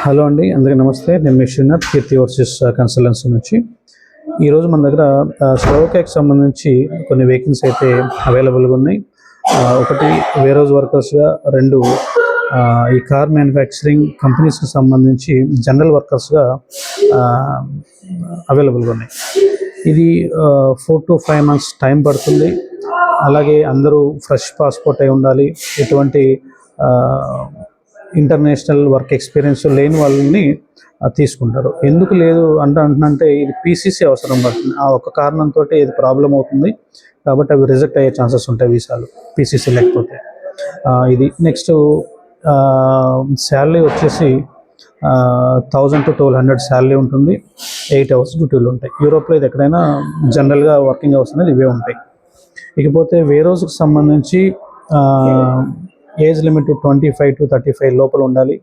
Hello అండి, అందరికీ నమస్తే. నేను మీ శ్రీనాథ్, కీర్తి ఓవర్సీస్ కన్సల్టెన్సీ నుంచి. ఈరోజు మన దగ్గర స్లోవాకియాకి సంబంధించి కొన్ని వేకెన్సీ అయితే అవైలబుల్గా ఉన్నాయి. ఒకటి వేర్ హౌస్ వర్కర్స్గా, రెండు ఈ కార్ మ్యానుఫ్యాక్చరింగ్ కంపెనీస్కి సంబంధించి జనరల్ వర్కర్స్గా అవైలబుల్గా ఉన్నాయి. ఇది 4 to 5 months టైం పడుతుంది. అలాగే అందరూ ఫ్రెష్ పాస్పోర్ట్ అయి ఉండాలి. ఎటువంటి ఇంటర్నేషనల్ వర్క్ ఎక్స్పీరియన్స్ లేని వాళ్ళని తీసుకుంటారు. ఎందుకు లేదు అంటున్నంటే ఇది పీసీసీ అవసరం పడుతుంది. ఆ ఒక్క కారణంతో ఇది ప్రాబ్లం అవుతుంది. కాబట్టి అవి రిజెక్ట్ అయ్యే ఛాన్సెస్ ఉంటాయి వీసాలు పీసీసీ లేకపోతే. ఇది నెక్స్ట్ శాలరీ వచ్చేసి 1000 to 1200 శాలరీ ఉంటుంది. 8 hours డ్యూటీలు ఉంటాయి. యూరోప్లో ఇది ఎక్కడైనా జనరల్గా వర్కింగ్ అవర్స్ అనేది ఇవే ఉంటాయి. ఇకపోతే వేర్ హౌస్కి సంబంధించి ఏజ్ లిమిట్ 25 to 35 లోపల ఉండాలి.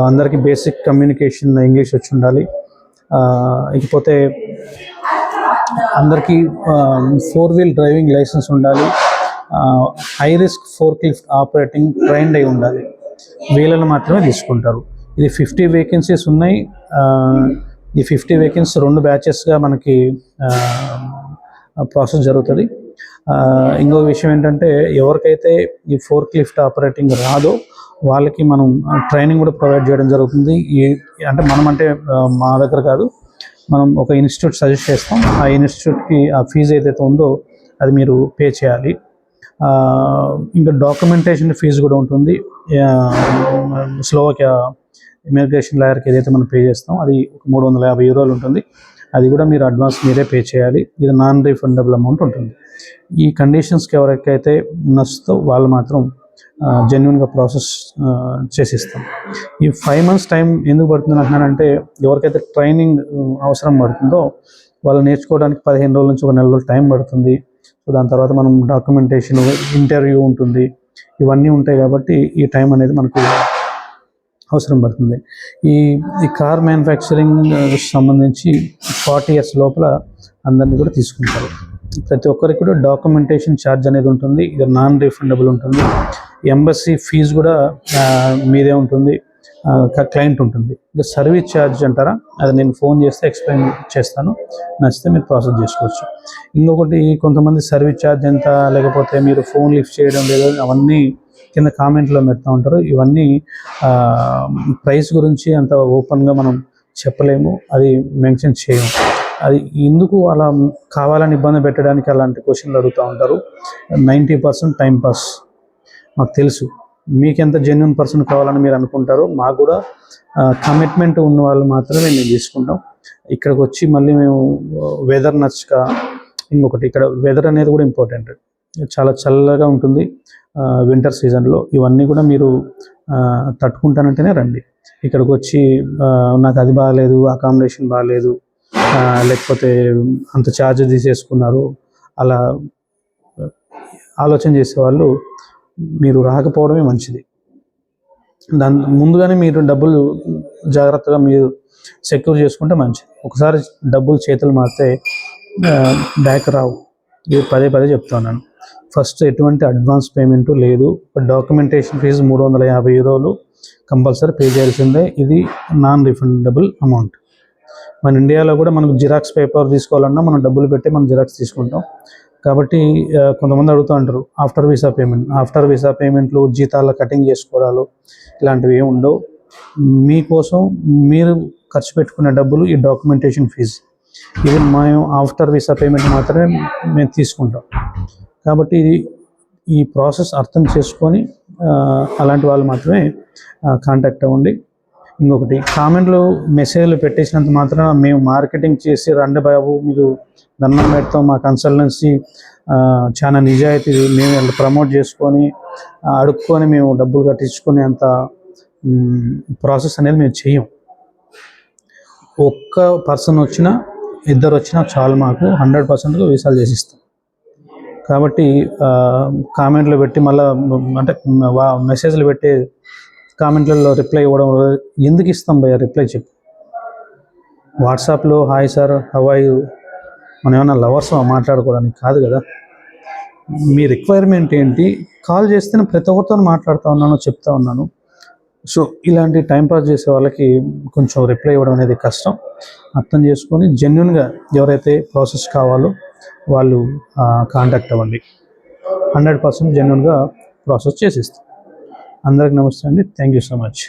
అందరికీ బేసిక్ కమ్యూనికేషన్ ఇంగ్లీష్ వచ్చి ఉండాలి. ఇకపోతే అందరికీ 4-wheel డ్రైవింగ్ లైసెన్స్ ఉండాలి. High risk fork lift operating trained అయి ఉండాలి. వీళ్ళని మాత్రమే తీసుకుంటారు. ఇది 50 వేకెన్సీస్ ఉన్నాయి. ఈ 50 వేకెన్సీ 2 బ్యాచెస్గా మనకి ప్రాసెస్ జరుగుతుంది. ఇంకో విషయం ఏంటంటే, ఎవరికైతే ఈ ఫోర్క్ లిఫ్ట్ ఆపరేటింగ్ రాదో వాళ్ళకి మనం ట్రైనింగ్ కూడా ప్రొవైడ్ చేయడం జరుగుతుంది. అంటే మా దగ్గర కాదు, మనం ఒక ఇన్స్టిట్యూట్ సజెస్ట్ చేస్తాం. ఆ ఇన్స్టిట్యూట్కి ఆ ఫీజు ఏదైతే ఉందో అది మీరు పే చేయాలి. ఇంకా డాక్యుమెంటేషన్ ఫీజు కూడా ఉంటుంది. స్లోవాకియా ఇమిగ్రేషన్ లాయర్కి ఏదైతే మనం పే చేస్తాం అది 350 యూరోలు ఉంటుంది. అది కూడా మీరు అడ్వాన్స్ మీరే పే చేయాలి. ఇది నాన్ రీఫండబుల్ అమౌంట్ ఉంటుంది. ఈ కండిషన్స్కి ఎవరికైతే నచ్చుతో వాళ్ళు మాత్రం జెన్యున్గా ప్రాసెస్ చేసిస్తాం. ఈ 5 months టైం ఎందుకు పడుతుంది అంటున్నానంటే, ఎవరికైతే ట్రైనింగ్ అవసరం పడుతుందో వాళ్ళు నేర్చుకోవడానికి 15 రోజుల నుంచి 1 నెల రోజులు టైం పడుతుంది. సో దాని తర్వాత మనం డాక్యుమెంటేషన్, ఇంటర్వ్యూ ఉంటుంది, ఇవన్నీ ఉంటాయి. కాబట్టి ఈ టైం అనేది మనకు అవసరం పడుతుంది. ఈ కార్ మ్యానుఫ్యాక్చరింగ్ సంబంధించి 40 years లోపల అందరినీ కూడా తీసుకుంటారు. ప్రతి ఒక్కరికి కూడా డాక్యుమెంటేషన్ ఛార్జ్ అనేది ఉంటుంది. ఇది నాన్ రీఫండబుల్ ఉంటుంది. ఎంబసీ ఫీజు కూడా మీదే ఉంటుంది, క్లయింట్ ఉంటుంది. ఇంకా సర్వీస్ ఛార్జ్ అంటారా, అది నేను ఫోన్ చేస్తే ఎక్స్ప్లెయిన్ చేస్తాను. నచ్చితే మీరు ప్రాసెస్ చేసుకోవచ్చు. ఇంకొకటి, కొంతమంది సర్వీస్ ఛార్జ్ ఎంత, లేకపోతే మీరు ఫోన్ లిఫ్ట్ చేయడం లేదు, అవన్నీ కింద కామెంట్లో పెడతా ఉంటారు. ఇవన్నీ ప్రైస్ గురించి అంత ఓపెన్గా మనం చెప్పలేము, అది మెన్షన్ చేయము. అది ఎందుకు అలా కావాలని ఇబ్బంది పెట్టడానికి అలాంటి క్వశ్చన్లు అడుగుతూ ఉంటారు. 90% టైం పాస్. మాకు తెలుసు మీకెంత జెన్యున్ పర్సన్ కావాలని మీరు అనుకుంటారు. మాకు కూడా కమిట్మెంట్ ఉన్న వాళ్ళు మాత్రమే మేము తీసుకుంటాం. ఇక్కడికి వచ్చి మళ్ళీ మేము వెదర్ నచ్చక, ఇంకొకటి ఇక్కడ వెదర్ అనేది కూడా ఇంపార్టెంట్. చాలా చల్లగా ఉంటుంది వింటర్ సీజన్లో. ఇవన్నీ కూడా మీరు తట్టుకుంటానంటేనే రండి. ఇక్కడికి వచ్చి నాకు అది బాగాలేదు, అకామిడేషన్ బాగాలేదు, లేకపోతే అంత ఛార్జ్ తీసేసుకున్నారు, అలా ఆలోచన చేసేవాళ్ళు మీరు రాకపోవడమే మంచిది. ముందుగానే మీరు డబ్బులు జాగ్రత్తగా మీరు సెక్యూర్ చేసుకుంటే మంచిది. ఒకసారి డబ్బులు చేతులు మారితే బ్యాక్ రావు. ఇది పదే చెప్తున్నాను. ఫస్ట్ ఎటువంటి అడ్వాన్స్ పేమెంట్ లేదు. డాక్యుమెంటేషన్ ఫీజు 350 యూరోలు కంపల్సరీ పే చేయాల్సిందే. ఇది నాన్ రిఫండబుల్ అమౌంట్. మన ఇండియాలో కూడా మనకు జిరాక్స్ పేపర్ తీసుకోవాలన్నా మనం డబ్బులు పెట్టి మనం జిరాక్స్ తీసుకుంటాం. కాబట్టి కొంతమంది అడుగుతూ ఉంటారు ఆఫ్టర్ వీసా పేమెంట్లు, జీతాల కటింగ్ చేసుకోవడాలు ఇలాంటివి ఏమి ఉండవు. మీకోసం మీరు ఖర్చు పెట్టుకునే డబ్బులు ఈ డాక్యుమెంటేషన్ ఫీజు, ఇది మేము ఆఫ్టర్ వీసా పేమెంట్ మాత్రమే మేము తీసుకుంటాం. కాబట్టి ఈ ప్రాసెస్ అర్థం చేసుకొని అలాంటి వాళ్ళు మాత్రమే కాంటాక్ట్ అవ్వండి. ఇంకొకటి, కామెంట్లు మెసేజ్లు పెట్టేసినంత మాత్రం మేము మార్కెటింగ్ చేసి రండి బాబు మీకు దండం పెడతాం, మా కన్సల్టెన్సీ చాలా నిజాయితీ, మేము ప్రమోట్ చేసుకొని అడుక్కొని మేము డబ్బులు కట్టించుకునే అంత ప్రాసెస్ అనేది మేము చేయం. ఒక్క పర్సన్ వచ్చినా, 2 వచ్చినా చాలు, మాకు 100% వీసాలు చేసిస్తాం. కాబట్టి కామెంట్లు పెట్టి మళ్ళీ అంటే మెసేజ్లు పెట్టి కామెంట్లలో రిప్లై ఇవ్వడం ఎందుకు ఇస్తాం భయ్యా? రిప్లై చెప్పు. వాట్సాప్లో hi sir how are you, మనం ఏమన్నా లవర్స్ మాట్లాడుకోవడానికి కాదు కదా. మీ రిక్వైర్మెంట్ ఏంటి? కాల్ చేస్తేనే ప్రతి ఒక్కరితో మాట్లాడుతూ ఉన్నాను, చెప్తా ఉన్నాను. సో ఇలాంటి టైం పాస్ చేసే వాళ్ళకి కొంచెం రిప్లై ఇవ్వడం అనేది కష్టం. అర్థం చేసుకొని జెన్యున్గా ఎవరైతే ప్రాసెస్ కావాలో వాళ్ళు కాంటాక్ట్ అవ్వండి. 100% జెన్యున్గా ప్రాసెస్ చేసిస్తాం. అందరికి నమస్తే అండి. Thank you so much.